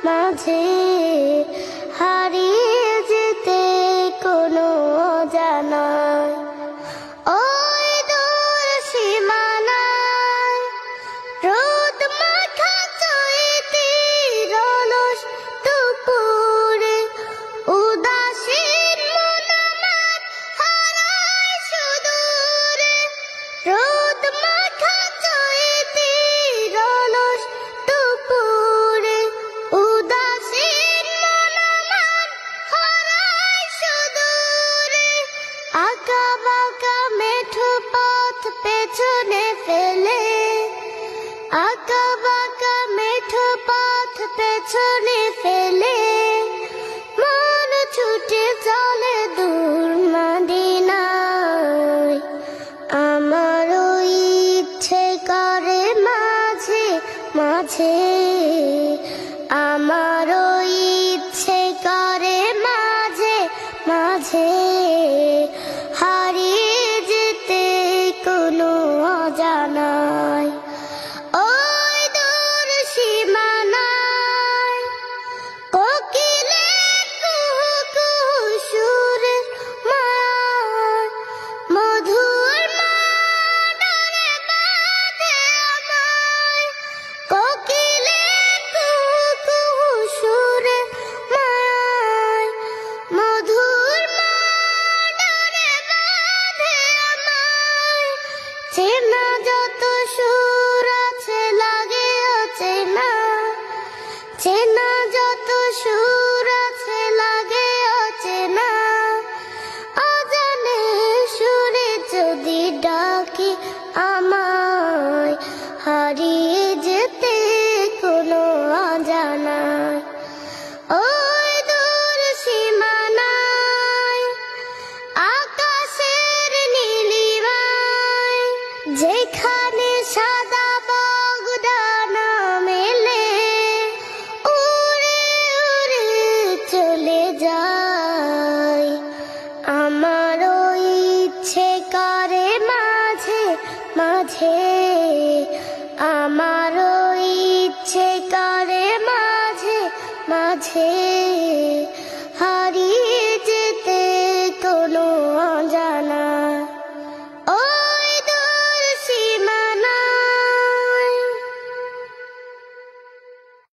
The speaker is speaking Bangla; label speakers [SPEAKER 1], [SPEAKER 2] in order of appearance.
[SPEAKER 1] মাঝে হারিয়ে যেতে কোনো অজানায় ওই দূর সীমানায় রোদ মাখা চৈতির অলস দুপুরে উদাসীন মন আমার হারায় সুদূরে রোদ মাখা চৈতির অলস দুপুরে উদাসীন মন আমার হারায় সুদূরে আঁকা বাঁকা মেঠো পথ পেছনে ফেলে আঁকা বাঁকা মেঠো পথ পেছনে ফেলে মন ছুটে চলে দূর মদিনায় আমারও ইচ্ছে করে মাঝে মাঝে আমারও ইচ্ছে করে মাঝে মাঝে হারিয়ে যেতে কোনো অজানায় ওই দূর সীমানায় কোকিলের কুহু কুহু সুরে মায়ায় মধুর মাডারে বাঁধে আমায় কোকিলের কুহু কুহু সুরে মায়ায় মধুর মাডারে বাঁধে আমায় চেনা যত সুর আছে লাগে অচেনা চেনা যত সুর আছে লাগে অচেনা অজানে সুরে যদি ডাকি আমায় হারিয়ে যেতে কোনো অজানায় ওই দূর সীমানায় আকাশের নীলিমায় যেখানে সাদা বগদানা মেলে উড়ে উড়ে চলে যায় আমারও ইচ্ছে করে মাঝে মাঝে আমারও ইচ্ছে করে মাঝে মাঝে